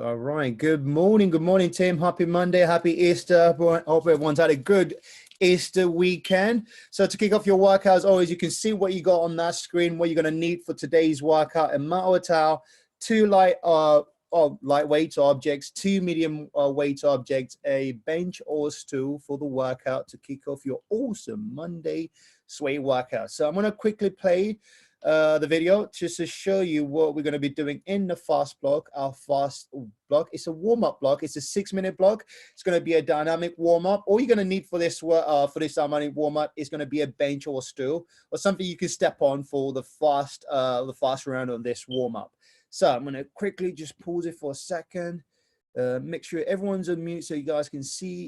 All right. Good morning, team. Happy Monday. Happy Easter. Hope everyone's had a good Easter weekend. So to kick off your workout, as always, you can see what you got on that screen, what you're going to need for today's workout: a mat or a towel, two lightweight objects, two medium weight objects, a bench or a stool for the workout to kick off your awesome Monday sway workout. So I'm going to quickly play the video just to show you what we're going to be doing in the fast block. Our fast block, it's a warm-up block. It's a 6-minute block. It's going to be a dynamic warm-up. All you're going to need for this dynamic warm-up is going to be a bench or a stool or something you can step on for the fast round on this warm-up. So I'm going to quickly just pause it for a second. Make sure everyone's on mute so you guys can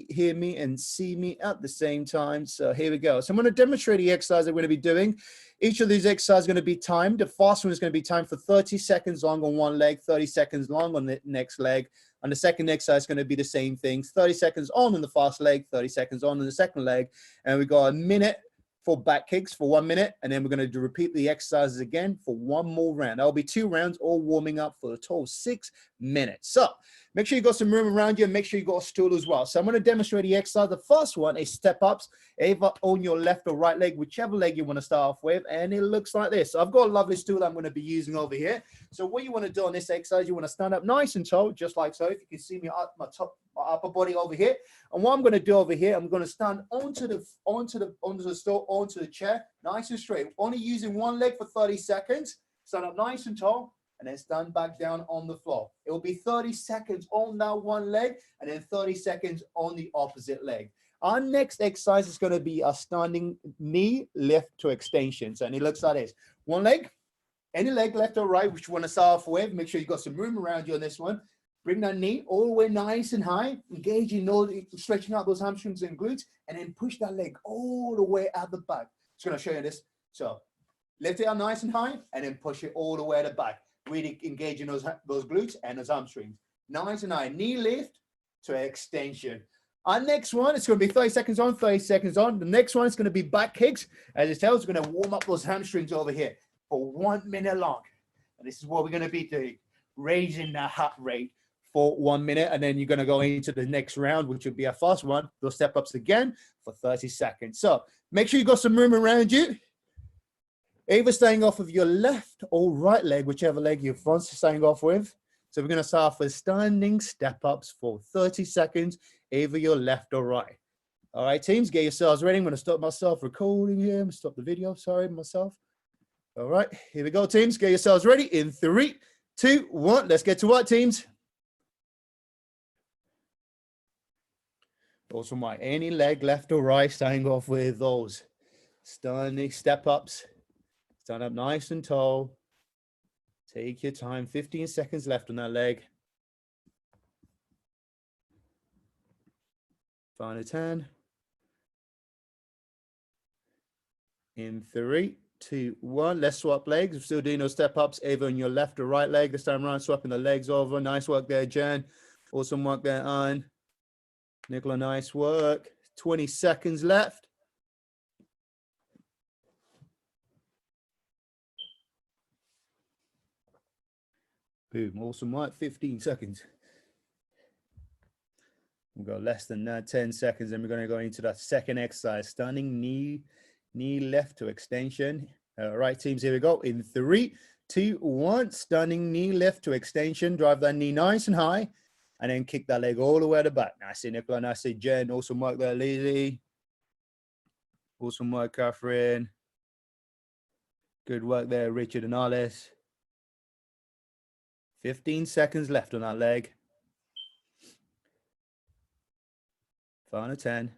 hear me and see me at the same time. So here we go. So I'm going to demonstrate the exercise that we're going to be doing. Each of these exercises is going to be timed. The first one is going to be timed for 30 seconds long on one leg, 30 seconds long on the next leg. And the second exercise is going to be the same thing, 30 seconds on the first leg, 30 seconds on the second leg. And we got a minute for back kicks for 1 minute, and then we're going to repeat the exercises again for one more round. That'll be 2 rounds, all warming up for a total of 6 minutes. So make sure you got some room around you, and make sure you got a stool as well. So I'm going to demonstrate the exercise. The first one is step ups, either on your left or right leg, whichever leg you want to start off with, and it looks like this. So I've got a lovely stool I'm going to be using over here. So what you want to do on this exercise, you want to stand up nice and tall, just like so. If you can see me up my upper body over here, and what I'm going to do over here, I'm going to stand onto the stool, onto the chair, nice and straight. Only using one leg for 30 seconds. Stand up nice and tall, and then stand back down on the floor. It will be 30 seconds on that one leg, and then 30 seconds on the opposite leg. Our next exercise is going to be a standing knee lift to extensions, and it looks like this. One leg, any leg, left or right, which you want to start off with. Make sure you got some room around you on this one. Bring that knee all the way nice and high, engaging stretching out those hamstrings and glutes, and then push that leg all the way out the back. Just going to show you this. So lift it up nice and high, and then push it all the way at the back. Really engaging those glutes and those hamstrings. Nice and high. Knee lift to extension. Our next one, it's going to be 30 seconds on, 30 seconds on. The next one is going to be back kicks. As it tells, we're going to warm up those hamstrings over here for 1 minute long. And this is what we're going to be doing. Raising the heart rate for 1 minute, and then you're going to go into the next round, which will be a fast one. Those step ups again for 30 seconds. So make sure you got some room around you. Either staying off of your left or right leg, whichever leg you're starting off with. So we're going to start off with standing step ups for 30 seconds, either your left or right. All right, teams, get yourselves ready. I'm going to stop myself recording here. I'm going to stop the video. Sorry, myself. All right, here we go, teams. Get yourselves ready in 3, 2, 1. Let's get to work, teams. Awesome, right. Any leg, left or right, starting off with those standing step ups. Stand up nice and tall. Take your time. 15 seconds left on that leg. Final 10. In 3, 2, 1. Let's swap legs. We're still doing those step ups, either on your left or right leg. This time around, swapping the legs over. Nice work there, Jen. Awesome work there, Anne. Nicola, nice work. 20 seconds left. Boom, awesome work. 15 seconds. We've got less than that, 10 seconds, and we're going to go into that second exercise. Standing knee left to extension. All right, teams, here we go. In 3, 2, 1. Standing knee left to extension. Drive that knee nice and high. And then kick that leg all the way at the back. Nice, Nicola. Nice, Jen. Awesome work there, Lizzie. Awesome work, Catherine. Good work there, Richard and Alice. 15 seconds left on that leg. Final 10.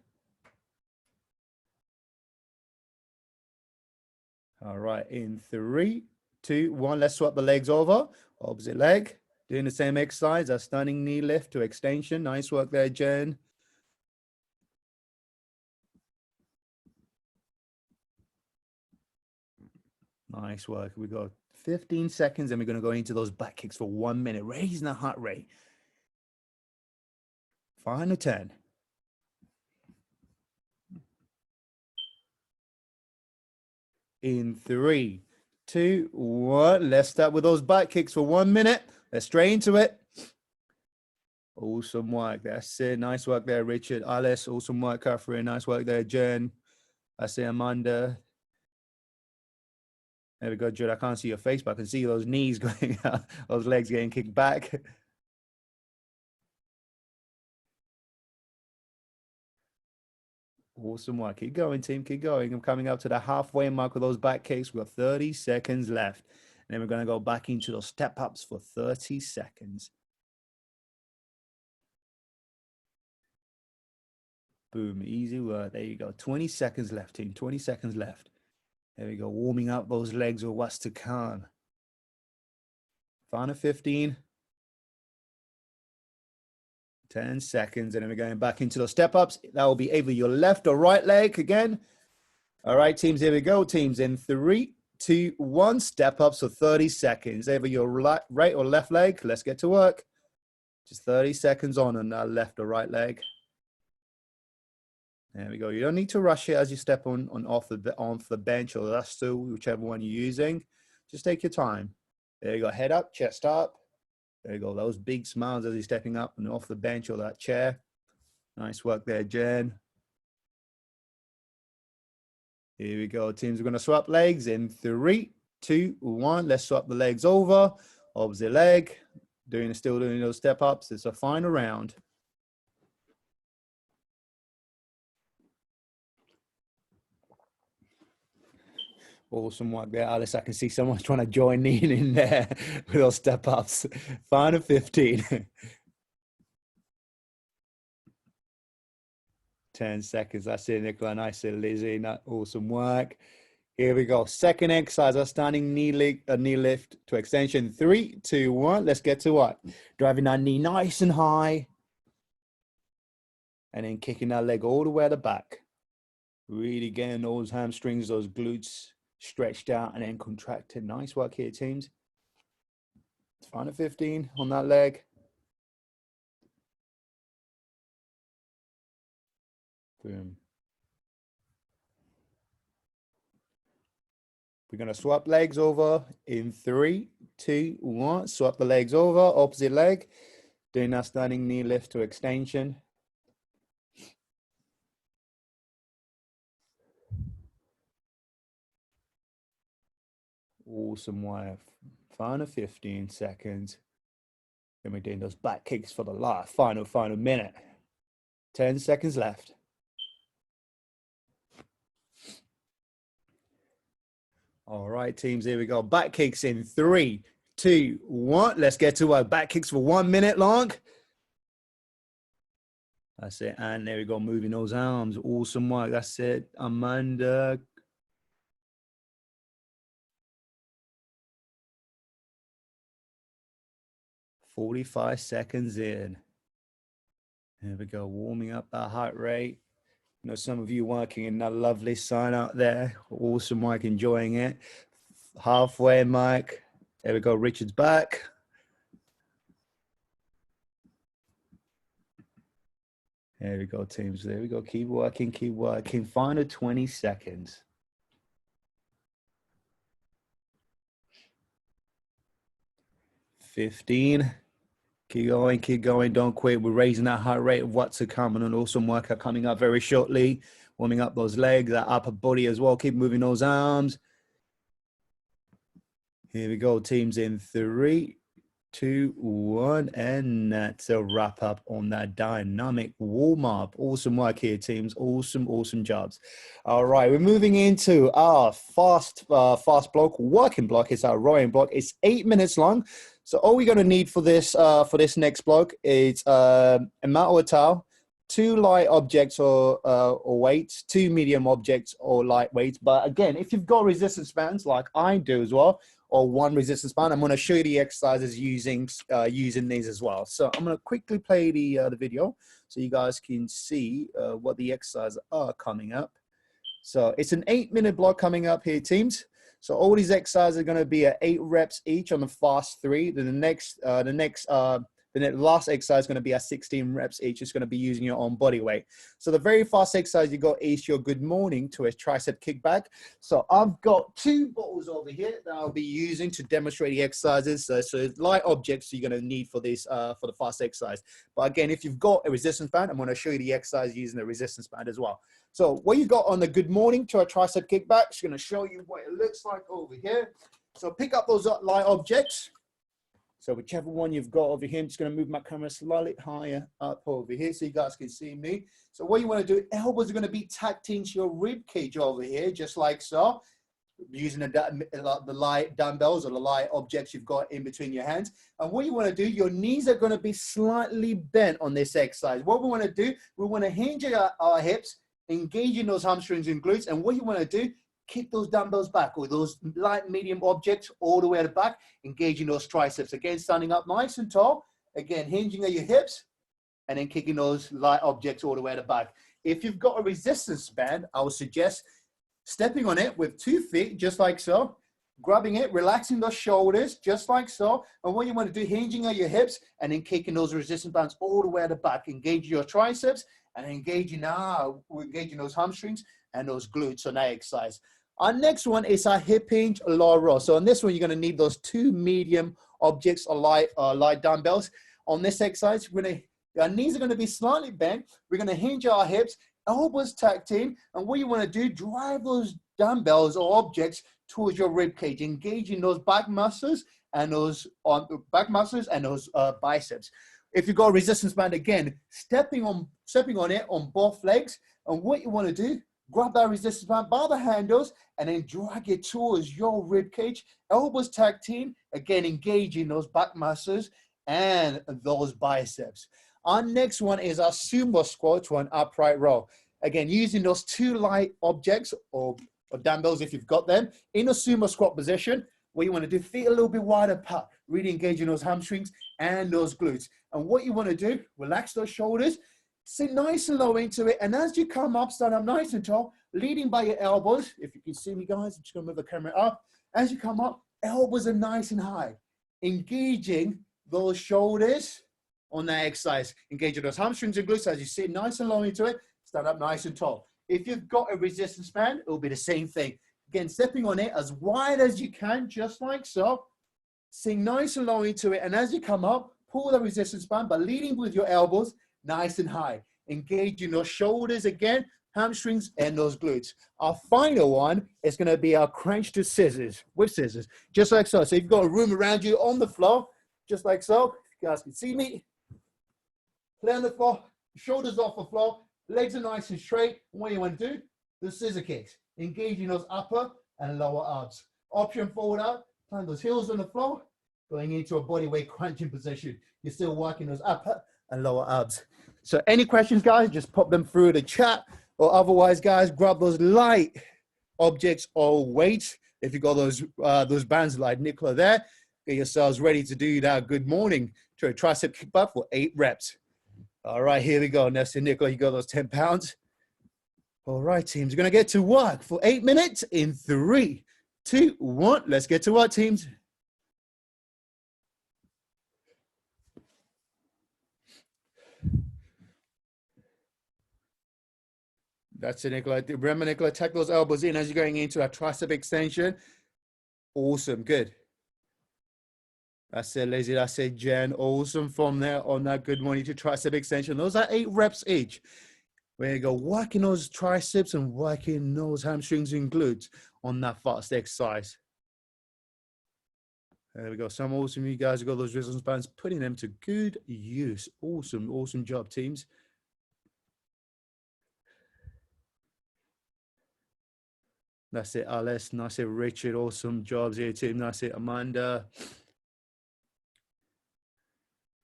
All right, in 3, 2, 1. Let's swap the legs over. Opposite leg. Doing the same exercise, a standing knee lift to extension. Nice work there, Jen. Nice work. We got 15 seconds, and we're going to go into those back kicks for 1 minute, raising the heart rate. Final 10. In 3, 2, 1. Let's start with those back kicks for 1 minute. Let's straight into it. Awesome work. That's it. Nice work there, Richard. Alice, awesome work, Catherine. Nice work there, Jen. I see Amanda. There we go, Jude. I can't see your face, but I can see those knees going out, those legs getting kicked back. Awesome work. Keep going, team. Keep going. I'm coming up to the halfway mark with those back kicks. We've got 30 seconds left. And then we're going to go back into those step ups for 30 seconds. Boom. Easy work. There you go. 20 seconds left, team. 20 seconds left. There we go. Warming up those legs with what's to come. Final 15. 10 seconds. And then we're going back into those step ups. That will be either your left or right leg again. All right, teams. Here we go. Teams in 3, 2, 1. Step ups for 30 seconds. Either your right or left leg. Let's get to work. Just 30 seconds on that left or right leg. There we go. You don't need to rush it as you step on off the bench or the stool, whichever one you're using. Just take your time. There you go. Head up, chest up. There you go. Those big smiles as you're stepping up and off the bench or that chair. Nice work there, Jen. Here we go. Teams are going to swap legs in 3, 2, 1. Let's swap the legs over. Opposite leg. Still doing those step ups. It's a final round. Awesome work there, Alice. I can see someone's trying to join in there with those step ups. Final 15. 10 seconds. That's it, Nicola. Nice, Lizzie. Awesome work. Here we go. Second exercise, a standing knee lift to extension. 3, 2, 1. Let's get to what? Driving that knee nice and high. And then kicking that leg all the way at the back. Really getting those hamstrings, those glutes stretched out and then contracted. Nice work here, teams. Final 15 on that leg. Boom. We're going to swap legs over in 3, 2, 1. Swap the legs over, opposite leg. Doing that standing knee lift to extension. Awesome work. Final 15 seconds. Then we're doing those back kicks for the last final minute. 10 seconds left. All right, teams, here we go. Back kicks in 3, 2, 1. Let's get to our back kicks for 1 minute long. That's it. And there we go, moving those arms. Awesome work. That's it. Amanda. "45 seconds in." There we go, warming up that heart rate. You know, some of you working in that lovely sun out there. Awesome work, enjoying it. Halfway mark. There we go, Richard's back. There we go, teams. There we go. Keep working, keep working. Final 20 seconds. 15. Keep going, don't quit. We're raising that heart rate of what's to come, and an awesome workout coming up very shortly. Warming up those legs, that upper body as well. Keep moving those arms. Here we go, teams, in 3, 2, 1, and that's a wrap up on that dynamic warm up. Awesome work here, teams. Awesome jobs. All right, we're moving into our fast block, working block. It's our rowing block. It's 8 minutes long. So all we're going to need for this next block is a mat or a towel, 2 light objects or weights, 2 medium objects or light weights. But again, if you've got resistance bands like I do as well, or 1 resistance band, I'm going to show you the exercises using these as well. So I'm going to quickly play the video so you guys can see what the exercises are coming up. So it's an 8-minute block coming up here, teams. So all these exercises are going to be at 8 reps each on the fast 3. Then the next Then the last exercise is going to be at 16 reps each. It's going to be using your own body weight. So the very first exercise you got is your good morning to a tricep kickback. So I've got 2 bottles over here that I'll be using to demonstrate the exercises. So light objects you're going to need for this, for the first exercise. But again, if you've got a resistance band, I'm going to show you the exercise using the resistance band as well. So what you got on the good morning to a tricep kickback, it's going to show you what it looks like over here. So pick up those light objects. So whichever one you've got over here, I'm just going to move my camera slightly higher up over here so you guys can see me. So what you want to do, elbows are going to be tucked into your rib cage over here, just like so. Using the light dumbbells or the light objects you've got in between your hands. And what you want to do, your knees are going to be slightly bent on this exercise. What we want to do, we want to hinge our hips, engaging those hamstrings and glutes. And what you want to do, kick those dumbbells back or those light medium objects all the way at the back, engaging those triceps. Again, standing up nice and tall. Again, hinging at your hips and then kicking those light objects all the way at the back. If you've got a resistance band, I would suggest stepping on it with 2 feet, just like so, grabbing it, relaxing those shoulders, just like so. And what you want to do, hinging at your hips and then kicking those resistance bands all the way at the back, engaging your triceps and engaging those hamstrings and those glutes on that exercise. Our next one is our hip hinge low row. So on this one, you're going to need those 2 medium objects or light dumbbells. On this exercise, our knees are going to be slightly bent. We're going to hinge our hips, elbows tucked in. And what you want to do, drive those dumbbells or objects towards your rib cage, engaging those back muscles and those biceps. If you've got a resistance band, again, stepping on it on both legs. And what you want to do, grab that resistance band by the handles and then drag it towards your rib cage, elbows tucked in, again, engaging those back muscles and those biceps. Our next one is our sumo squat to an upright row. Again, using those 2 light objects or dumbbells if you've got them in a sumo squat position. What you want to do, feet a little bit wider apart, really engaging those hamstrings and those glutes. And what you want to do, relax those shoulders, sit nice and low into it. And as you come up, stand up nice and tall, leading by your elbows. If you can see me, guys, I'm just going to move the camera up. As you come up, elbows are nice and high, engaging those shoulders on that exercise, engaging those hamstrings and glutes as you sit nice and low into it, stand up nice and tall. If you've got a resistance band, it'll be the same thing. Again, stepping on it as wide as you can, just like so. Sing nice and low into it. And as you come up, pull the resistance band by leading with your elbows nice and high. Engaging those shoulders again, hamstrings and those glutes. Our final one is going to be our crunch to scissors, with scissors, just like so. So you've got a room around you on the floor, just like so. If you guys can see me. Lay on the floor, shoulders off the floor, legs are nice and straight. And what you want to do, the scissor kicks, engaging those upper and lower abs. Option forward out, plant those heels on the floor, going into a body weight crunching position. You're still working those upper and lower abs. So any questions, guys, just pop them through the chat, or otherwise, guys, grab those light objects or weights. If you got those bands like Nicola there, get yourselves ready to do that good morning to a tricep kickback for 8 reps. All right, here we go. Now, so Nicola, you got those 10 pounds. All right, teams, we're going to get to work for 8 minutes in 3, 2, 1. Let's get to work, teams. That's it, Nicola. Remember, Nicola, tuck those elbows in as you're going into a tricep extension. Awesome, good. That's it, Lizzie. That's it, Jen. Awesome from there on that good morning to tricep extension. Those are 8 reps each. There you go, working those triceps and working those hamstrings and glutes on that fast exercise. There we go. Some awesome you guys have got those resistance bands, putting them to good use. Awesome, awesome job, teams. That's it, Alice. That's it, Richard. Awesome jobs here, team. That's it, Amanda.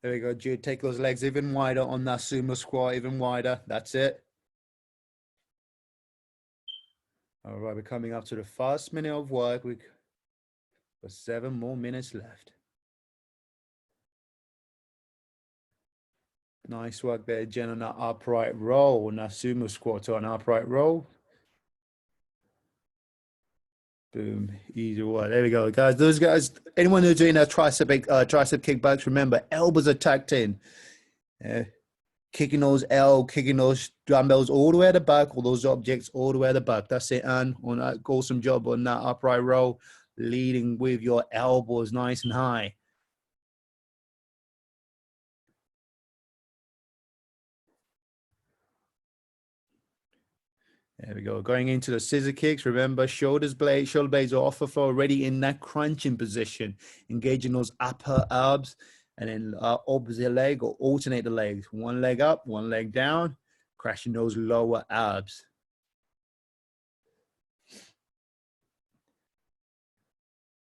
There we go, Jude. Take those legs even wider on that sumo squat, even wider. That's it. All right, we're coming up to the first minute of work. We've got 7 more minutes left. Nice work there, Jen, on that upright roll, on that sumo squat to an upright roll. Boom. Easy one. There we go, guys. Those guys, anyone who's doing a tricep kickbacks, remember elbows are tucked in. Yeah. Kicking those dumbbells all the way at the back, all those objects all the way at the back. That's it, and on that awesome job on that upright row, leading with your elbows nice and high. There we go. Going into the scissor kicks. Remember, shoulder blades are off the floor, already in that crunching position, engaging those upper abs, and then opposite leg or alternate the legs. One leg up, one leg down, crashing those lower abs.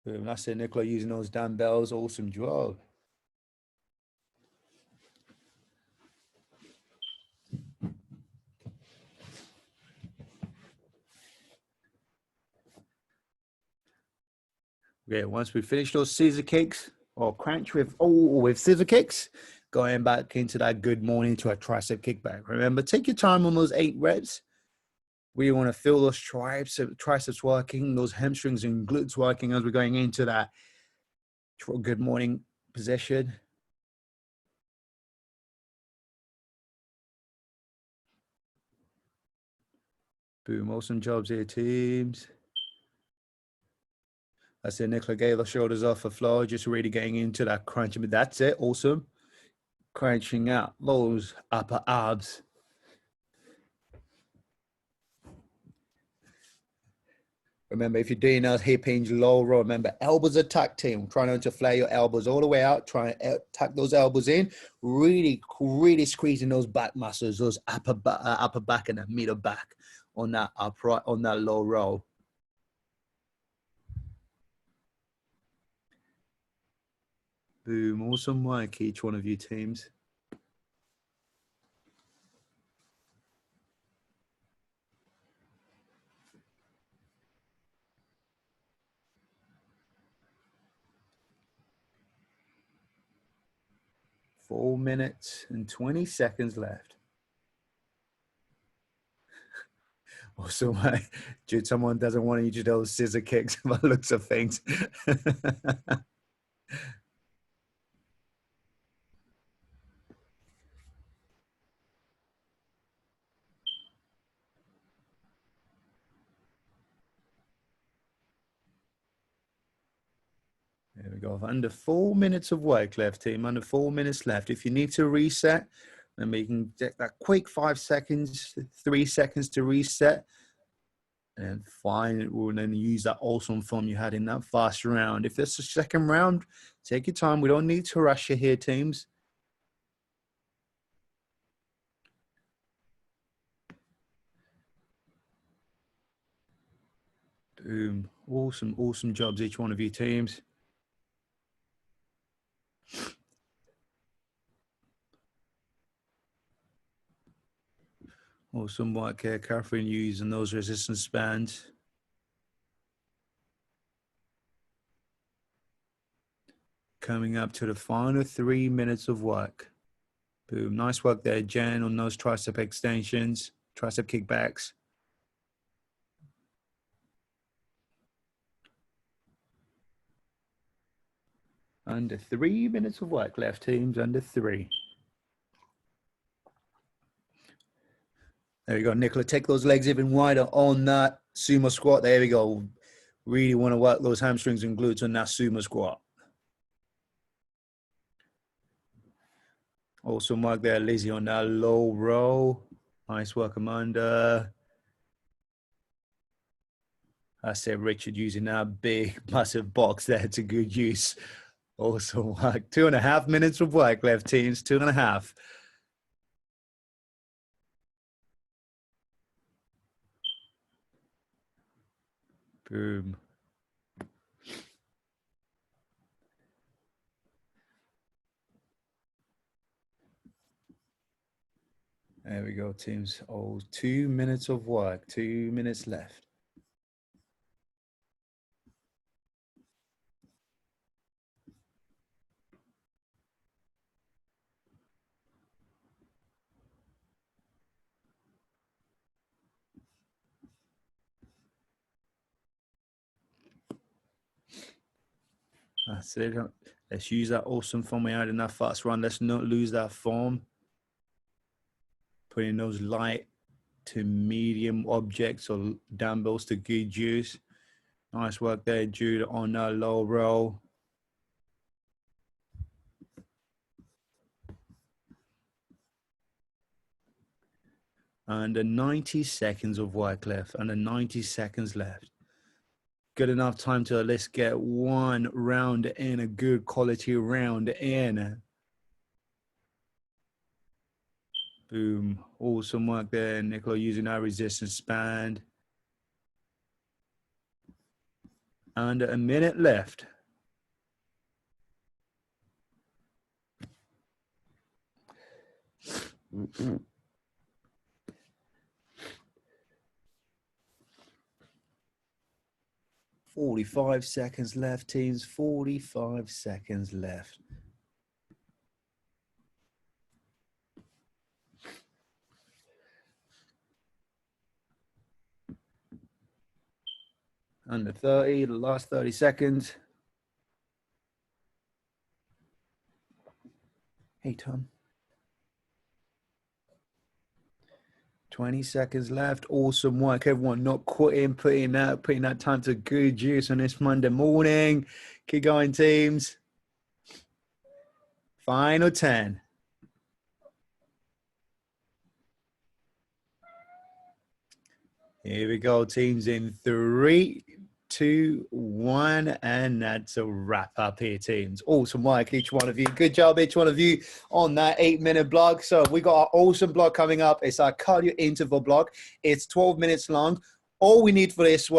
Boom. That's it, Nicola, using those dumbbells. Awesome job. Okay, once we finish those scissor kicks or crunch with scissor kicks, going back into that good morning to a tricep kickback. Remember, take your time on those 8 reps. We want to feel those triceps working, those hamstrings and glutes working as we're going into that good morning position. Boom, awesome jobs here, teams. That's it, Nicola gave the shoulders off the floor, just really getting into that crunch. But that's it, awesome. Crunching out those upper abs. Remember, if you're doing a hip hinge low row, remember, elbows are tucked, team. Try not to flare your elbows all the way out. Try and tuck those elbows in. Really, really squeezing those back muscles, those upper back and the middle back on that upright, on that low row. Boom, awesome work, each one of you teams. Four minutes and 20 seconds left. Also, someone doesn't want you to do those scissor kicks by the looks of things. There we go. Under 4 minutes of work left, team. Under 4 minutes left. If you need to reset, remember you can take that quick 5 seconds, 3 seconds to reset. And fine, we'll then use that awesome form you had in that fast round. If it's a second round, take your time. We don't need to rush you here, teams. Boom. Awesome, awesome jobs, each one of you teams. Awesome work here, Catherine, using those resistance bands. Coming up to the final 3 minutes of work. Boom. Nice work there, Jen, on those tricep extensions, tricep kickbacks. Under 3 minutes of work left, teams. Under 3. There we go, Nicola. Take those legs even wider on that sumo squat. There we go. Really want to work those hamstrings and glutes on that sumo squat. Awesome work there, Lizzie, on that low row. Nice work, Amanda. I said Richard using that big, massive box there to good use. Awesome work. 2.5 minutes of work left, teams. 2.5. Boom. There we go, teams. Oh, 2 minutes of work. 2 minutes left. That's it. Let's use that awesome form we had in that fast run. Let's not lose that form. Putting those light to medium objects or dumbbells to good use. Nice work there, Jude, on that low row. Under 90 seconds of work left, under 90 seconds left. Good enough time to let's get one round in, a good quality round in. Boom, awesome work there, Nicola, using our resistance band. Under a minute left. Mm-mm. 45 seconds left, teams. 45 seconds left. Under 30, the last 30 seconds. Hey, Tom. 20 seconds left. Awesome work, everyone. Not quitting, putting that time to good use on this Monday morning. Keep going, teams. Final 10. Here we go, teams, in 3, 2, 1, and that's a wrap up here, teams. Awesome work, each one of you. Good job, each one of you, on that 8-minute block. So we got our awesome block coming up. It's our cardio interval block. It's 12 minutes long. All we need for this,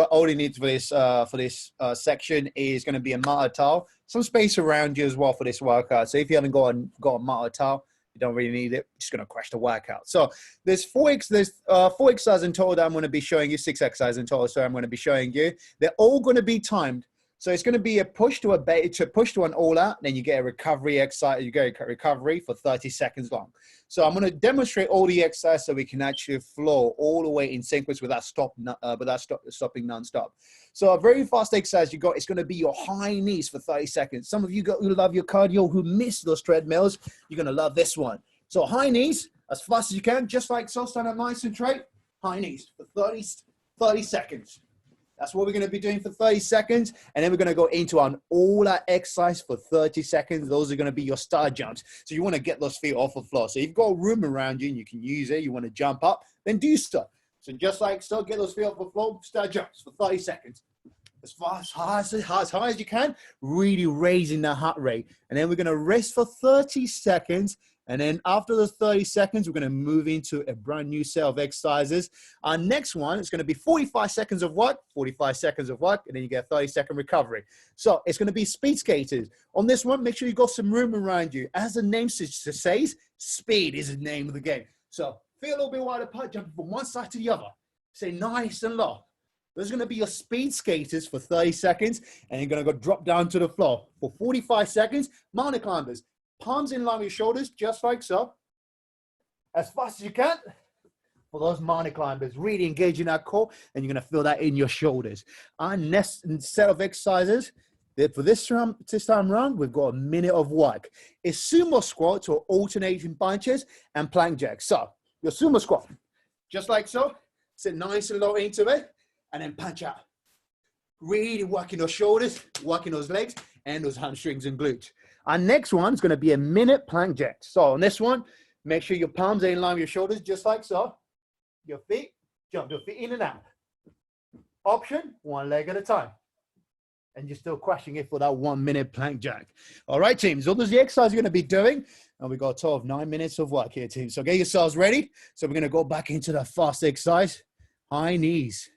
section is going to be a Mata towel, some space around you as well for this workout. So if you haven't got a Mata towel, you don't really need it. Just going to crash the workout. So there's four exercises in total that I'm going to be showing you. 6 exercises in total. So I'm going to be showing you. They're all going to be timed. So it's going to be a push to an all out. Then you get a recovery exercise. You get a recovery for 30 seconds long. So I'm going to demonstrate all the exercises so we can actually flow all the way in sequence without stopping nonstop. So a very fast exercise you got is going to be your high knees for 30 seconds. Some of you who love your cardio, who miss those treadmills, you're going to love this one. So high knees as fast as you can, just like so. Stand up nice and straight. High knees for 30 seconds. That's what we're going to be doing for 30 seconds. And then we're going to go into an all-out exercise for 30 seconds. Those are going to be your star jumps. So you want to get those feet off the floor. So if you've got room around you and you can use it, you want to jump up, then do so. So just like so, get those feet off the floor, star jumps for 30 seconds. As high as you can, really raising the heart rate. And then we're going to rest for 30 seconds. And then after those 30 seconds, we're going to move into a brand new set of exercises. Our next one is going to be 45 seconds of work, and then you get a 30-second recovery. So it's going to be speed skaters. On this one, make sure you've got some room around you. As the name says, speed is the name of the game. So feel a little bit wide apart, jumping from one side to the other. Say nice and low. Those are going to be your speed skaters for 30 seconds, and you're going to go drop down to the floor. For 45 seconds, mountain climbers. Palms in line with your shoulders, just like so. As fast as you can. For those mountain climbers, really engaging that core, and you're going to feel that in your shoulders. Our next set of exercises, for this time around, we've got a minute of work. It's sumo squats or alternating punches and plank jacks. So, your sumo squat, just like so. Sit nice and low into it, and then punch out. Really working those shoulders, working those legs, and those hamstrings and glutes. Our next one is going to be a minute plank jack. So on this one, make sure your palms are in line with your shoulders, just like so. Your feet, jump your feet in and out. Option, one leg at a time. And you're still crushing it for that 1 minute plank jack. All right, teams, so those are the exercises you're going to be doing. And we got a total of 9 minutes of work here, teams. So get yourselves ready. So we're going to go back into the fast exercise. High knees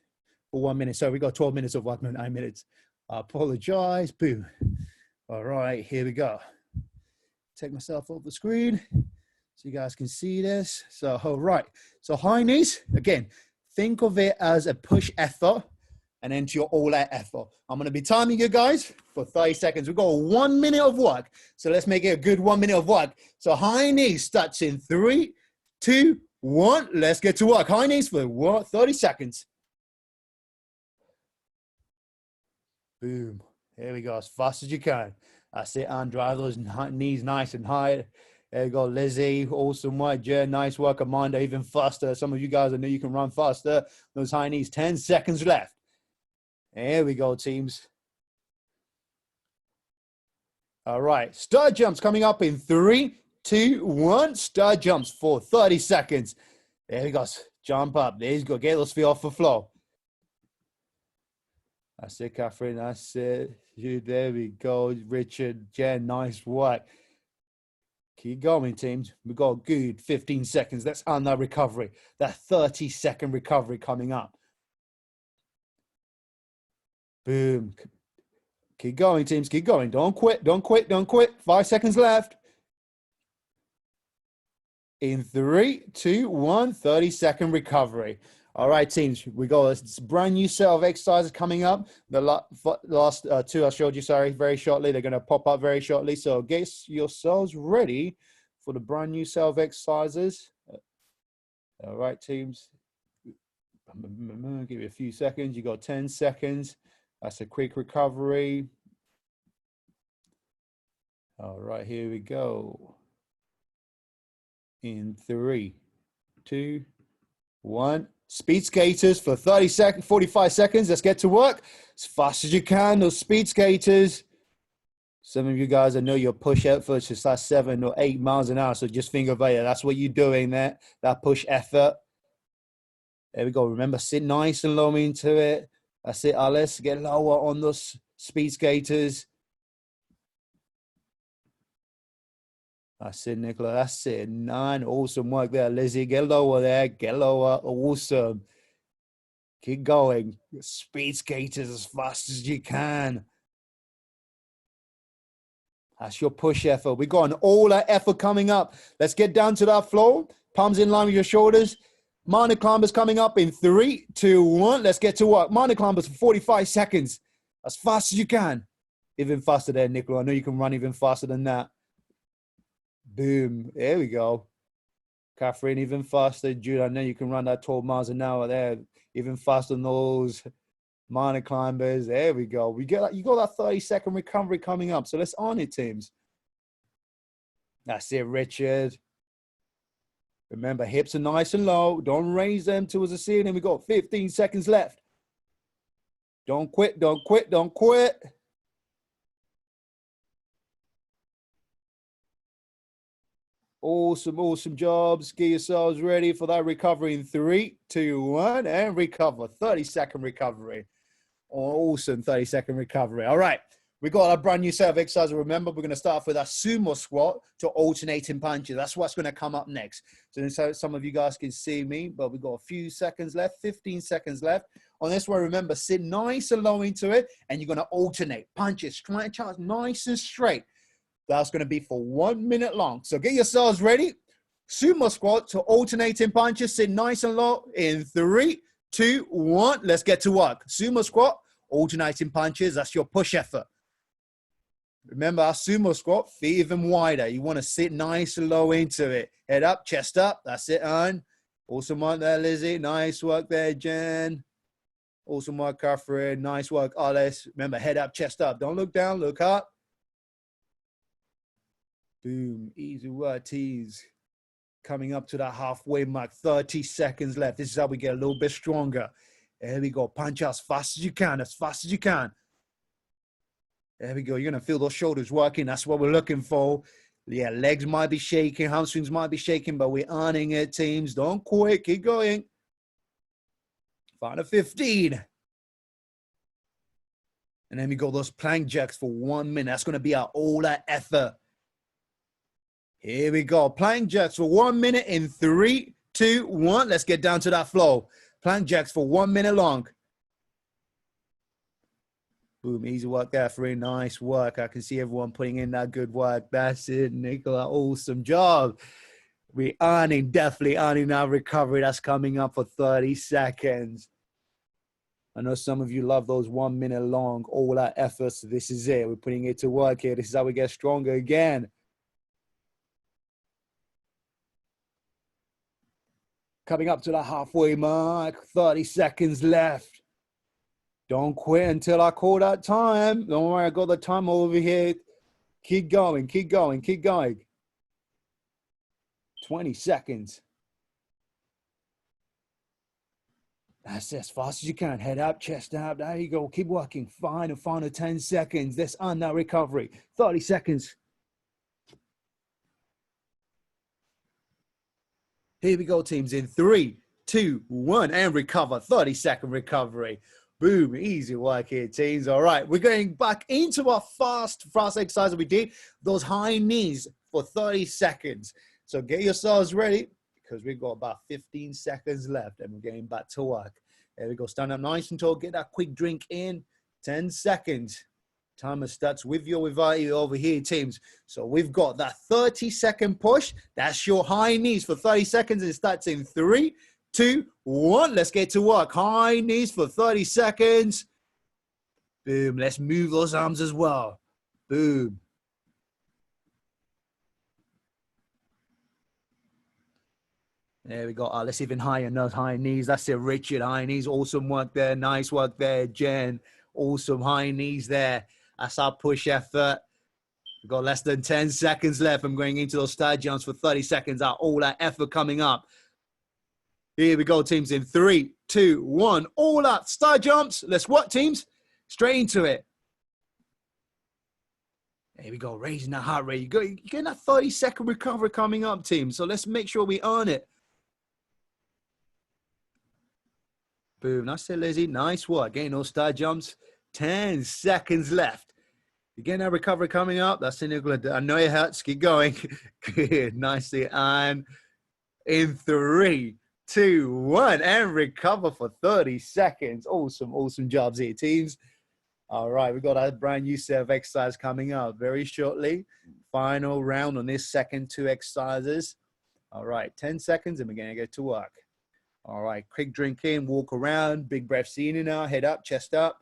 for 1 minute. So we got 12 minutes of work, no 9 minutes. I apologize. Boom. All right, here we go. Take myself off the screen so you guys can see this. So, all right. So high knees, again, think of it as a push effort and then to your all-out effort. I'm going to be timing you guys for 30 seconds. We've got 1 minute of work. So let's make it a good 1 minute of work. So high knees starts in 3, 2, 1. Let's get to work. High knees for 30 seconds. Boom. Here we go, as fast as you can. That's it, and drive those knees nice and high. There you go, Lizzie. Awesome work, Jen. Nice work, Amanda. Even faster. Some of you guys, I know you can run faster. Those high knees. 10 seconds left. Here we go, teams. All right, stud jumps coming up in 3, 2, 1. Stud jumps for 30 seconds. There we go. Jump up. There you go. Get those feet off the floor. That's it, Catherine. That's it. There we go. Richard, Jen, nice work. Keep going, teams. We've got a good 15 seconds. Let's earn that recovery. That 30-second recovery coming up. Boom. Keep going, teams. Keep going. Don't quit. Don't quit. Don't quit. 5 seconds left. In 3, 2, 1, 30-second recovery. All right, teams. We got a brand new set of exercises coming up. The last 2 I showed you, sorry, very shortly. They're going to pop up very shortly. So get yourselves ready for the brand new set of exercises. All right, teams. Give you a few seconds. You got 10 seconds. That's a quick recovery. All right, here we go. In 3, 2, 1. Speed skaters for 45 seconds. Let's get to work as fast as you can. Those speed skaters. Some of you guys, I know your push efforts just like 7 or 8 miles an hour. So just think about it. That's what you're doing there. That push effort. There we go. Remember, sit nice and low into it. That's it, Alice. Get lower on those speed skaters. That's it, Nicola. That's it. 9. Awesome work there, Lizzie. Get lower there. Get lower. Awesome. Keep going. Speed skaters as fast as you can. That's your push effort. We got an all-out effort coming up. Let's get down to that floor. Palms in line with your shoulders. Minor climbers coming up in 3, 2, 1. Let's get to work. Minor climbers for 45 seconds. As fast as you can. Even faster there, Nicola. I know you can run even faster than that. Boom. There we go. Catherine, even faster. Jude, I know you can run that 12 miles an hour there. Even faster than those minor climbers. There we go. You got that 30-second recovery coming up. So let's on it, teams. That's it, Richard. Remember, hips are nice and low. Don't raise them towards the ceiling. We got 15 seconds left. Don't quit. Don't quit. Don't quit. Awesome, awesome jobs. Get yourselves ready for that recovery in 3, 2, 1, and recover. 30-second recovery. Awesome 30-second recovery. All right. We got a brand new set of exercises. Remember, we're going to start off with our sumo squat to alternating punches. That's what's going to come up next. So some of you guys can see me, but we've got a few seconds left, 15 seconds left. On this one, remember, sit nice and low into it, and you're going to alternate punches, stretch out nice and straight. That's going to be for 1 minute long. So get yourselves ready. Sumo squat to alternating punches. Sit nice and low in 3, 2, 1. Let's get to work. Sumo squat, alternating punches. That's your push effort. Remember, our sumo squat, feet even wider. You want to sit nice and low into it. Head up, chest up. That's it, Anne. Awesome work there, Lizzie. Nice work there, Jen. Awesome work, Catherine. Nice work, Alice. Remember, head up, chest up. Don't look down, look up. Boom. Easy work, tease. Coming up to that halfway mark. 30 seconds left. This is how we get a little bit stronger. There we go. Punch as fast as you can. As fast as you can. There we go. You're going to feel those shoulders working. That's what we're looking for. Yeah, legs might be shaking. Hamstrings might be shaking, but we're earning it, teams. Don't quit. Keep going. Final 15. And then we got those plank jacks for 1 minute. That's going to be our all-out effort. Here we go. Plank jacks for 1 minute in 3, 2, 1. Let's get down to that flow. Plank jacks for 1 minute long. Boom, easy work there, for nice work. I can see everyone putting in that good work. That's it, Nicola. Awesome job. We're definitely earning our recovery. That's coming up for 30 seconds. I know some of you love those 1 minute long, all our efforts. This is it. We're putting it to work here. This is how we get stronger again. Coming up to the halfway mark, 30 seconds left. Don't quit until I call that time. Don't worry, I got the time over here. Keep going, keep going, keep going. 20 seconds. That's as fast as you can. Head up, chest out. There you go. Keep working. Final 10 seconds. Let's earn that recovery. 30 seconds. Here we go, teams. In 3, 2, 1, and recover. 30-second recovery. Boom. Easy work here, teams. All right. We're going back into our fast exercise that we did. Those high knees for 30 seconds. So get yourselves ready because we've got about 15 seconds left and we're getting back to work. There we go. Stand up nice and tall. Get that quick drink in. 10 seconds. Timer starts with you or without you over here, teams. So we've got that 30-second push. That's your high knees for 30 seconds. It starts in 3, 2, 1. Let's get to work. High knees for 30 seconds. Boom. Let's move those arms as well. Boom. There we go. Let's even higher those high knees. That's it, Richard. High knees. Awesome work there. Nice work there, Jen. Awesome high knees there. That's our push effort. We've got less than 10 seconds left. I'm going into those side jumps for 30 seconds. All that effort coming up. Here we go, teams. In 3, 2, 1. All that side jumps. Let's work, teams. Straight into it. There we go. Raising that heart rate. You're getting that 30-second recovery coming up, team. So let's make sure we earn it. Boom. That's it, Lizzie. Nice work. Getting those side jumps. 10 seconds left. You're getting that recovery coming up. That's it. I know it hurts. Keep going. Good. Nicely. And in 3, 2, 1. And recover for 30 seconds. Awesome. Awesome jobs here, teams. All right. We've got a brand new set of exercise coming up very shortly. Final round on this second 2 exercises. All right. 10 seconds and we're going to get to work. All right, quick drink in, walk around, big breaths in and out, head up, chest up.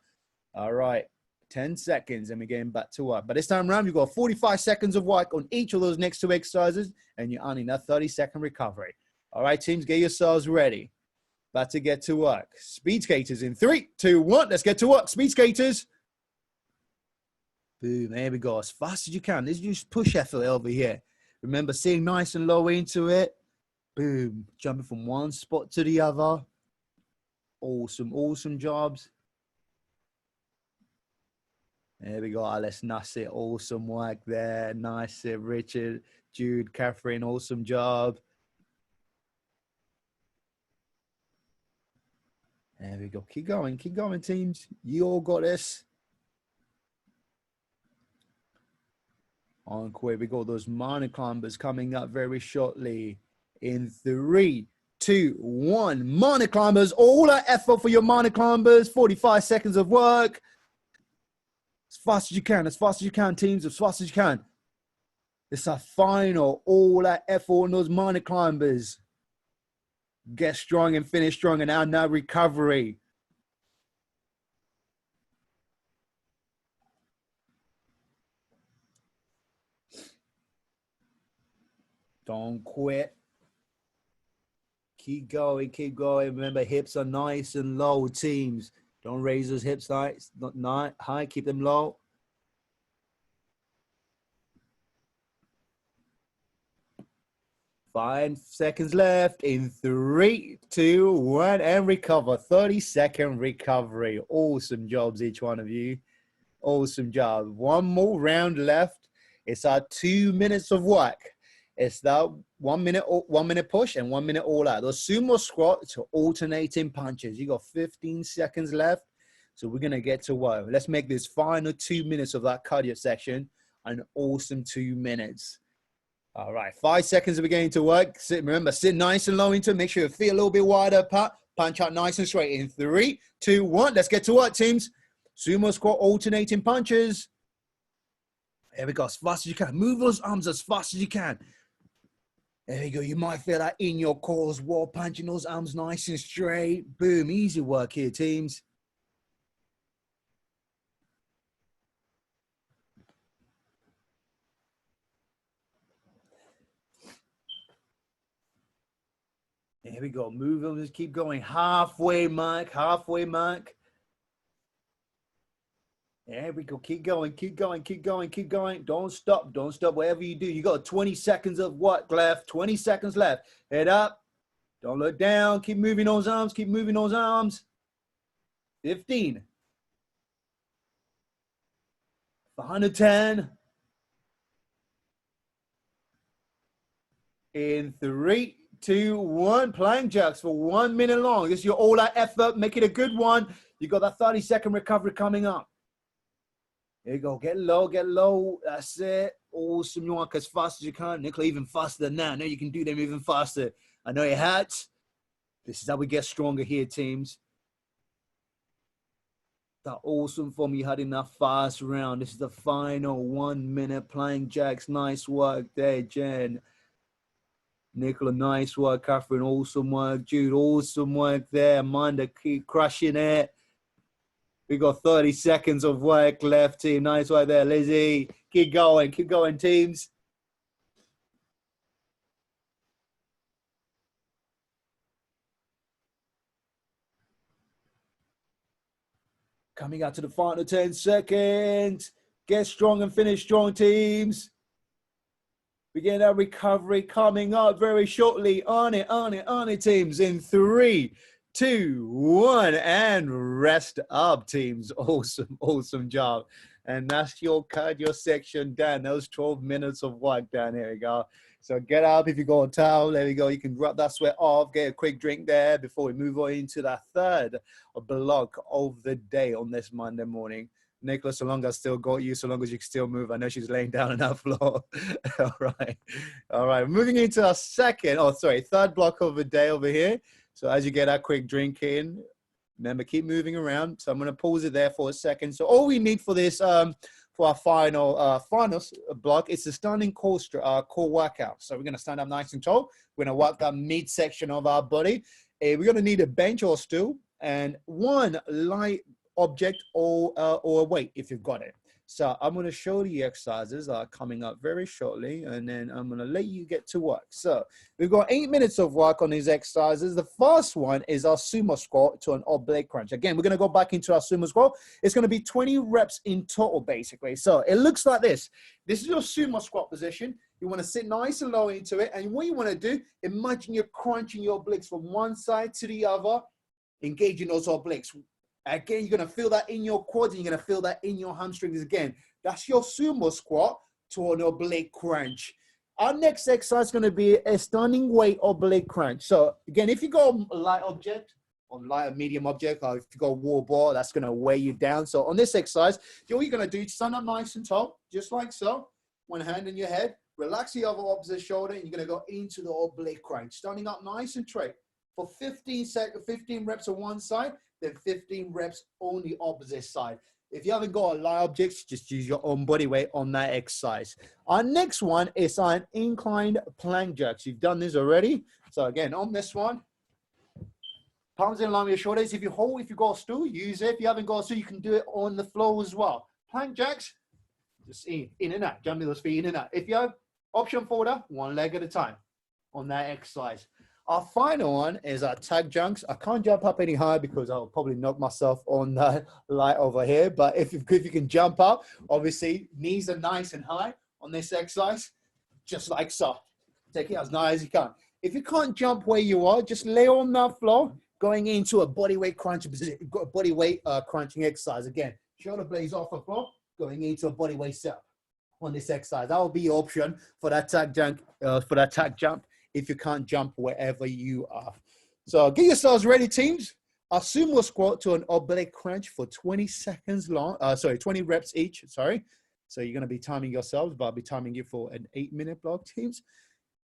All right, 10 seconds and we're getting back to work. But this time around, you've got 45 seconds of work on each of those next 2 exercises and you're earning that 30-second recovery. All right, teams, get yourselves ready. About to get to work. Speed skaters in 3, 2, 1. Let's get to work, speed skaters. Boom, there we go. As fast as you can. This is just push effort over here. Remember, sitting nice and low into it. Boom, jumping from one spot to the other. Awesome, awesome jobs. There we go. Let's nass it. Awesome work there. Nice, Richard, Jude, Catherine. Awesome job. There we go. Keep going, teams. You all got this. Encore. We got those mountain climbers coming up very shortly. In 3, 2, 1. Mountain climbers. All that effort for your mountain climbers. 45 seconds of work. As fast as you can. As fast as you can, teams. As fast as you can. It's our final. All that effort on those mountain climbers. Get strong and finish strong. And now recovery. Don't quit. Keep going, keep going. Remember, hips are nice and low, teams. Don't raise those hips not high. Keep them low. Five seconds left. In 3, 2, 1, and recover. 30-second recovery. Awesome jobs, each one of you. Awesome job. One more round left. It's our 2 minutes of work. It's that 1 minute push and 1 minute all out. Those sumo squats are alternating punches. You got 15 seconds left. So we're going to get to work. Let's make this final 2 minutes of that cardio section an awesome 2 minutes. All right, 5 seconds of beginning to work. Remember, sit nice and low into it. Make sure your feet a little bit wider. Punch out nice and straight. In 3, 2, 1. Let's get to work, teams. Sumo squat alternating punches. There we go. As fast as you can. Move those arms as fast as you can. There you go. You might feel that in your core as well. Punching those arms nice and straight. Boom. Easy work here, teams. There we go. Move them. Just keep going. Halfway mark. Halfway mark. There we go. Keep going, keep going, keep going, keep going. Don't stop. Don't stop. Whatever you do, you got 20 seconds of what left? 20 seconds left. Head up. Don't look down. Keep moving those arms. Keep moving those arms. 15. 110. In 3, 2, 1. Plank jacks for 1 minute long. This is your all-out effort. Make it a good one. You got that 30-second recovery coming up. There you go. Get low, get low. That's it. Awesome. You walk as fast as you can. Nicola, even faster than that. I know you can do them even faster. I know it hurts. This is how we get stronger here, teams. That awesome form you had in that fast round. This is the final 1 minute plank jacks. Nice work there, Jen. Nicola, nice work. Catherine, awesome work. Jude, awesome work there. Amanda, keep crushing it. We got 30 seconds of work left, team. Nice work there, Lizzie. Keep going, teams. Coming out to the final 10 seconds. Get strong and finish strong, teams. We get that recovery coming up very shortly. On it, teams. In 3, 2, 1, and rest up, teams. Awesome job. And that's your cardio section done. Those 12 minutes of work done. Here we go. So get up if you got a towel. There we go. You can rub that sweat off. Get a quick drink there before we move on into that third block of the day on this Monday morning. Nicholas, so long as I still got you, so long as you can still move. I know she's laying down on that floor. All right. Moving into our third block of the day over here. So as you get that quick drink in, remember, keep moving around. So I'm going to pause it there for a second. So all we need for this, for our final block, is the standing core workout. So we're going to stand up nice and tall. We're going to work that midsection of our body. We're going to need a bench or stool and one light object or a weight if you've got it. So I'm going to show the exercises that are coming up very shortly, and then I'm going to let you get to work. So we've got 8 minutes of work on these exercises. The first one is our sumo squat to an oblique crunch. Again, we're going to go back into our sumo squat. It's going to be 20 reps in total, basically. So it looks like this. This is your sumo squat position. You want to sit nice and low into it. And what you want to do, imagine you're crunching your obliques from one side to the other, engaging those obliques. Again, you're going to feel that in your quads and you're going to feel that in your hamstrings again. That's your sumo squat to an oblique crunch. Our next exercise is going to be a standing weight oblique crunch. So again, if you go a light object, on light or medium object, or if you go wall ball, that's going to weigh you down. So on this exercise, all you're going to do is stand up nice and tall, just like so. One hand in your head, relax the other opposite shoulder, and you're going to go into the oblique crunch. Standing up nice and straight for 15 reps on one side, then 15 reps on the opposite side. If you haven't got a light objects, just use your own body weight on that exercise. Our next one is an inclined plank jacks. You've done this already. So again, on this one, palms in line with your shoulders. If you got a stool, use it. If you haven't got a stool, you can do it on the floor as well. Plank jacks, just in and out, jumping those feet in and out. If you have option folder, one leg at a time on that exercise. Our final one is our tag jumps. I can't jump up any higher because I'll probably knock myself on the light over here. But if you can jump up, obviously knees are nice and high on this exercise, just like so. Take it as high as you can. If you can't jump where you are, just lay on that floor, going into a body weight crunch position, body weight crunching exercise. Again, shoulder blades off the floor, going into a body weight setup on this exercise. That will be your option for that tag jump. If you can't jump wherever you are. So get yourselves ready, teams. A sumo squat to an oblique crunch for 20 seconds long. 20 reps each, sorry. So you're gonna be timing yourselves, but I'll be timing you for an 8-minute block, teams.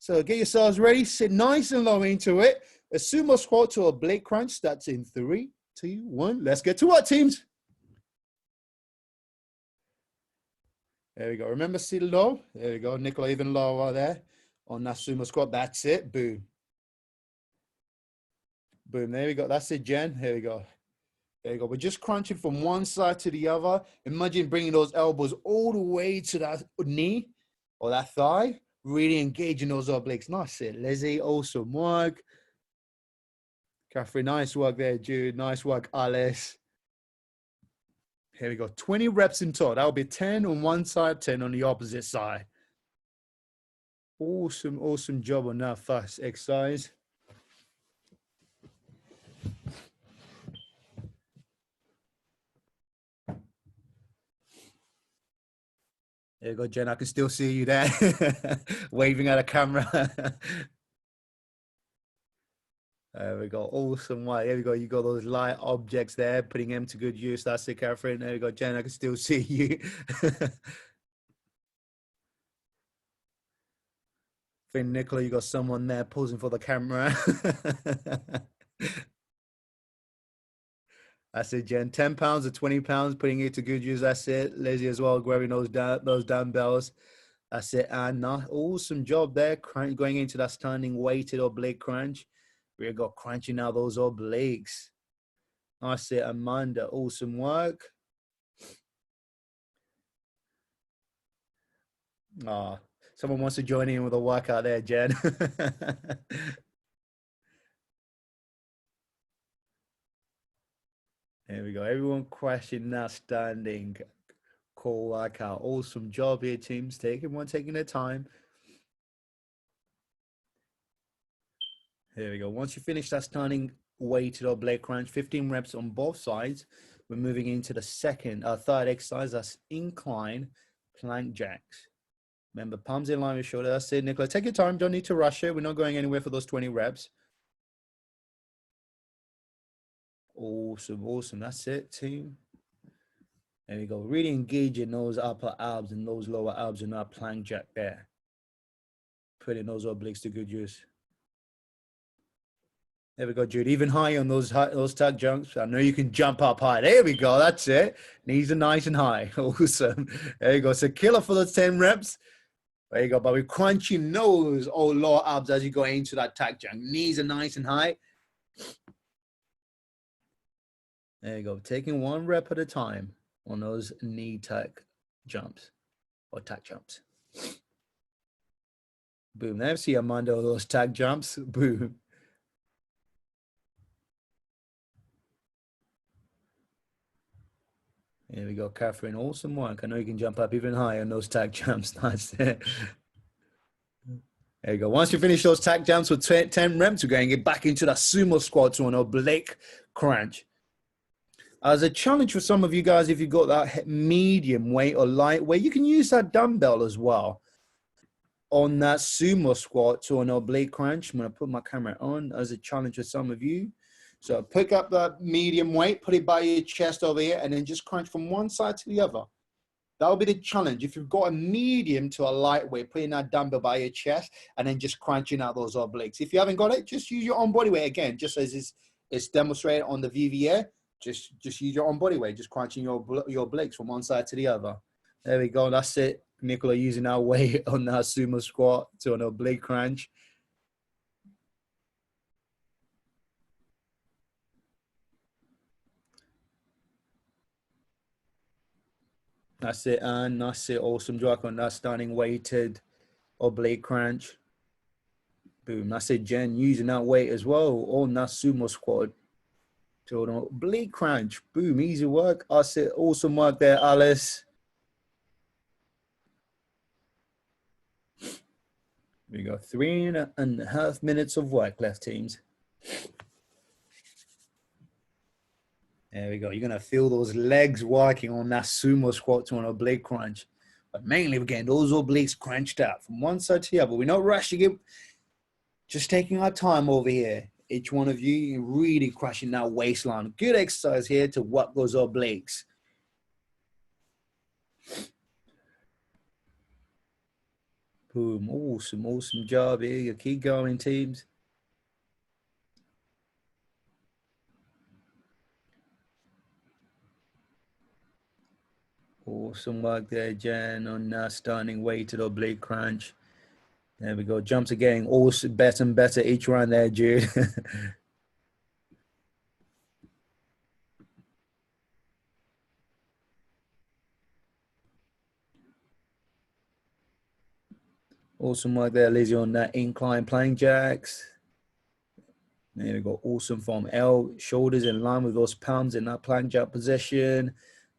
So get yourselves ready, sit nice and low into it. A sumo squat to oblique crunch, that's in 3, 2, 1. Let's get to it, teams. There we go, remember, sit low. There we go, Nicola even lower there. On that sumo squat, that's it, boom. Boom, there we go, that's it, Jen, here we go. There you go, we're just crunching from one side to the other. Imagine bringing those elbows all the way to that knee or that thigh, really engaging those obliques. Nice it, Lizzie, awesome work. Catherine, nice work there, Jude, nice work, Alice. Here we go. 20 reps in total. That'll be 10 on one side, 10 on the opposite side. Awesome, awesome job on that first exercise. There you go, Jen. I can still see you there, waving at a camera. There we go. Awesome. Wow. There we go. You got those light objects there, putting them to good use. That's it, Catherine. There we go, Jen. I can still see you. I think, Nicola, you got someone there posing for the camera. That's it, Jen. 10 pounds or 20 pounds, putting it to good use. That's it. Lizzie as well, grabbing those dumbbells. That's it. And awesome job there. Going into that standing weighted oblique crunch. We got crunching out those obliques. That's it, Amanda. Awesome work. Someone wants to join in with a workout there, Jen. There we go. Everyone crushing that standing core workout. Awesome job here, teams. Taking their time. There we go. Once you finish that standing weighted oblique crunch, 15 reps on both sides, we're moving into the third exercise. That's incline plank jacks. Remember, palms in line with shoulder. That's it, Nicola. Take your time. Don't need to rush it. We're not going anywhere for those 20 reps. Awesome, awesome. That's it, team. There we go. Really engaging those upper abs and those lower abs in that plank jack there. Putting those obliques to good use. There we go, Jude. Even high on those tuck jumps. I know you can jump up high. There we go. That's it. Knees are nice and high. Awesome. There you go. So killer for those 10 reps. There you go. But we're crunching those lower abs as you go into that tuck jump. Knees are nice and high. There you go. Taking one rep at a time on those knee tuck jumps or tuck jumps. Boom. There, see Amanda, those tuck jumps. Boom. There we go, Catherine. Awesome work. I know you can jump up even higher on those tag jumps. That's it. There you go. Once you finish those tag jumps with 10 reps, we're going to get back into that sumo squat to an oblique crunch. As a challenge for some of you guys, if you've got that medium weight or light weight, you can use that dumbbell as well on that sumo squat to an oblique crunch. I'm going to put my camera on as a challenge for some of you. So pick up that medium weight, put it by your chest over here, and then just crunch from one side to the other. That'll be the challenge. If you've got a medium to a lightweight, putting that dumbbell by your chest and then just crunching out those obliques. If you haven't got it, just use your own body weight again, just as it's demonstrated on the VVA. Just use your own body weight, just crunching your obliques from one side to the other. There we go. That's it. Nicola using our weight on that sumo squat to an oblique crunch. That's it, and that's it. Awesome job on that standing weighted oblique crunch. Boom. That's it, Jen. Using that weight as well on that sumo squat to an oblique crunch. Boom. Easy work. That's it. Awesome work there, Alice. We got 3.5 minutes of work left, teams. There we go. You're going to feel those legs working on that sumo squat to an oblique crunch. But mainly, we're getting those obliques crunched out from one side to the other. We're not rushing it. Just taking our time over here. Each one of you really crushing that waistline. Good exercise here to work those obliques. Boom. Awesome, awesome job here. You keep going, teams. Awesome work there, Jen, on standing weighted oblique crunch. There we go. Jumps are getting also better and better each round there, Jude. Awesome work there, Lizzie, on that incline plank jacks. There we go. Awesome form. Shoulders in line with those palms in that plank jack position.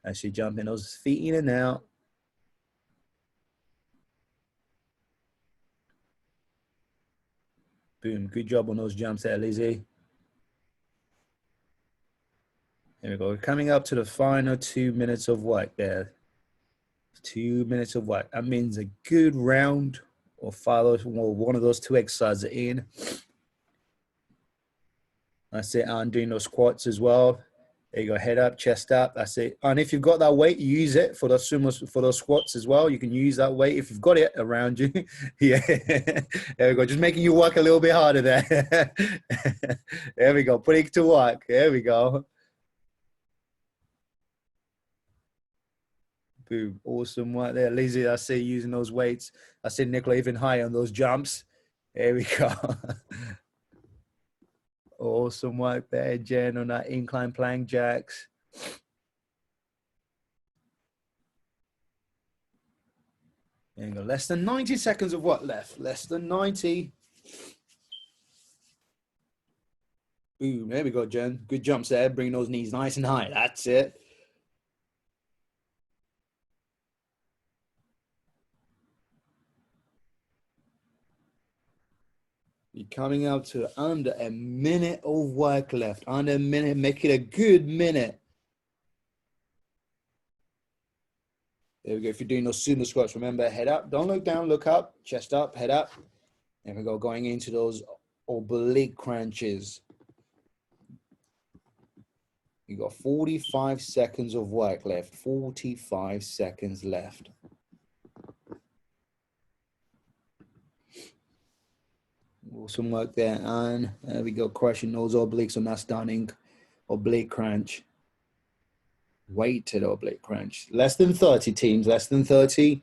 As you jump in those feet in and out. Boom, good job on those jumps there, Lizzie. There we go. We're coming up to the final 2 minutes of work there. 2 minutes of work. That means a good round or follow one of those two exercises in. That's it. I'm doing those squats as well. There you go. Head up, chest up. That's it. And if you've got that weight, use it for those sumos, for those squats as well. You can use that weight if you've got it around you. Yeah. There we go. Just making you work a little bit harder there. There we go. Putting it to work. There we go. Boom. Awesome work there. Lizzie, I see using those weights. I see Nicola even higher on those jumps. There we go. Awesome work there, Jen, on that incline plank jacks. There you go. Less than 90 seconds of what left? Less than 90. Boom. There we go, Jen. Good jumps there. Bring those knees nice and high. That's it. You're coming up to under a minute of work left. Under a minute, make it a good minute. There we go. If you're doing those sumo squats, remember, head up. Don't look down, look up. Chest up, head up. There we go. Going into those oblique crunches. You got 45 seconds of work left. 45 seconds left. Awesome work there, and there we go, crushing those obliques on that stunning oblique crunch. Weighted oblique crunch. Less than 30 teams, less than 30.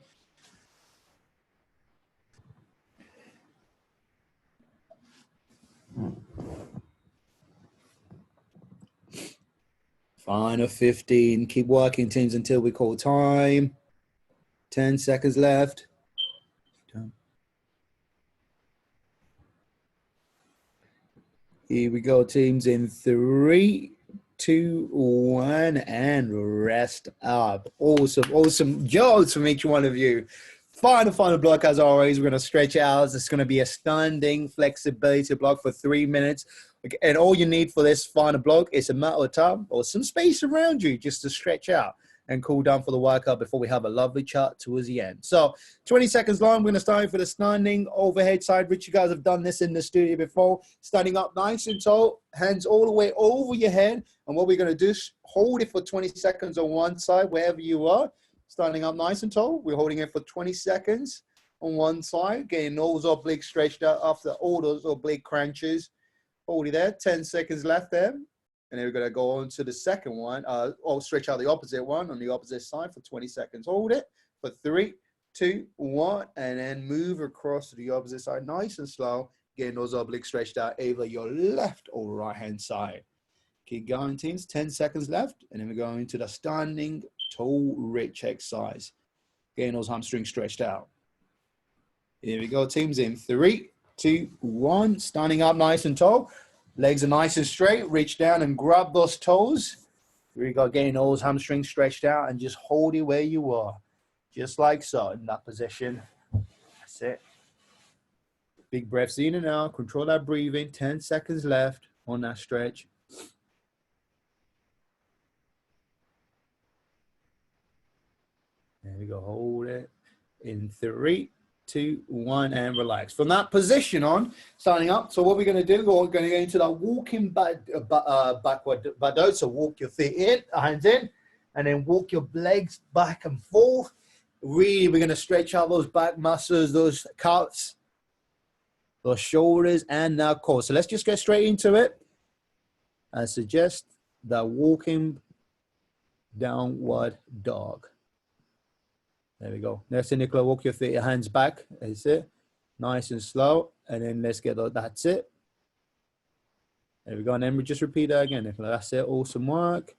Final 15. Keep working, teams, until we call time. 10 seconds left. Here we go, teams, in 3, 2, 1, and rest up. Awesome, awesome jobs from each one of you. Final block, as always. We're going to stretch out. It's going to be a standing flexibility block for 3 minutes. And all you need for this final block is a mat or tub or some space around you just to stretch out and cool down for the workout before we have a lovely chat towards the end. So 20 seconds long, we're gonna start for the standing overhead side, which you guys have done this in the studio before. Standing up nice and tall, hands all the way over your head. And what we're gonna do is hold it for 20 seconds on one side, wherever you are. Standing up nice and tall, we're holding it for 20 seconds on one side, getting those obliques stretched out after all those oblique crunches. Hold it there, 10 seconds left there. And then we're going to go on to the second one, or stretch out the opposite one on the opposite side for 20 seconds. Hold it for 3, 2, 1, and then move across to the opposite side, nice and slow, getting those obliques stretched out, either your left or right-hand side. Keep going, teams, 10 seconds left, and then we're going to the standing tall rich exercise, getting those hamstrings stretched out. Here we go, teams, in 3, 2, 1, standing up nice and tall. Legs are nice and straight. Reach down and grab those toes. Here we go, getting those hamstrings stretched out and just hold it where you are. Just like so, in that position. That's it. Big breaths in and out. Control that breathing. 10 seconds left on that stretch. There we go, hold it. In 3, 2, 1, and relax. From that position on, starting up. So what we're going to do, we're going to go into that walking backward baddo. So walk your feet in, hands in, and then walk your legs back and forth. Really, we're going to stretch out those back muscles, those calves, those shoulders, and now core. So let's just get straight into it. I suggest that walking downward dog. There we go. Next thing, Nicola, walk your feet, your hands back. That's it. Nice and slow. And then let's get that. That's it. There we go. And then we just repeat that again, Nicola. That's it. Awesome work.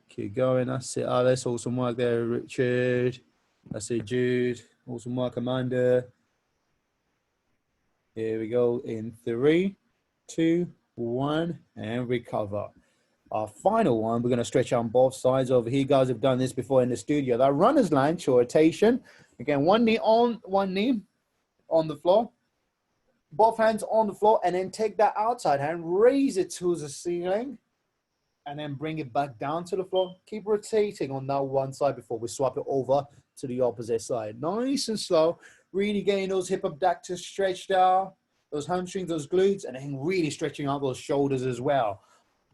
Keep going. That's it. Oh, that's awesome work there, Richard. That's it, Jude. Awesome work, Amanda. Here we go. In 3, 2, 1, and recover. Our final one, we're going to stretch on both sides over here. You guys have done this before in the studio. That runner's lunge or rotation. Again, one knee on the floor. Both hands on the floor, and then take that outside hand, raise it to the ceiling, and then bring it back down to the floor. Keep rotating on that one side before we swap it over to the opposite side. Nice and slow. Really getting those hip abductors stretched out, those hamstrings, those glutes, and then really stretching out those shoulders as well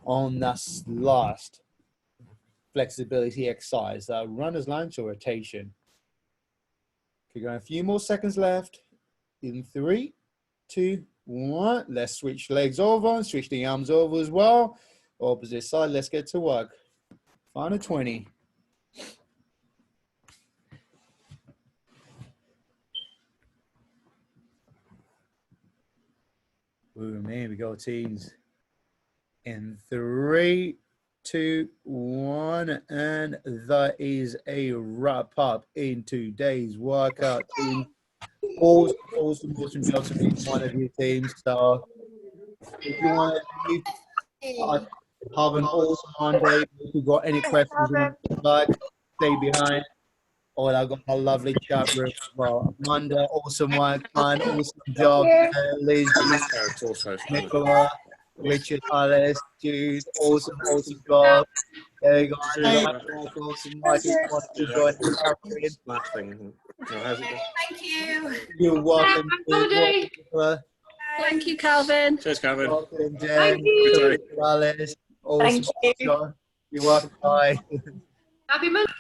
on that last flexibility exercise, that runner's lunge or rotation. Okay, got a few more seconds left. In 3, 2, 1. Let's switch legs over, switch the arms over as well. Opposite side, let's get to work. Final 20. Boom, here we go, teams. In 3, 2, 1, and that is a wrap up in today's workout, team. Awesome job to be one of your teams. So if you want to have an awesome Monday, if you've got any questions you want to come back, stay behind. Oh, I've got a lovely chat room as well. Amanda, awesome work, man. Awesome job. Liz, Nicola, Richard, Alice, Jude, awesome job. There you go. Awesome. I just want to join the Thank you. You're welcome. Thank you, Calvin. Cheers, Calvin. Welcome, Jen. Thank you. Alice. Awesome. Thank you. You're welcome. Bye. Happy Monday.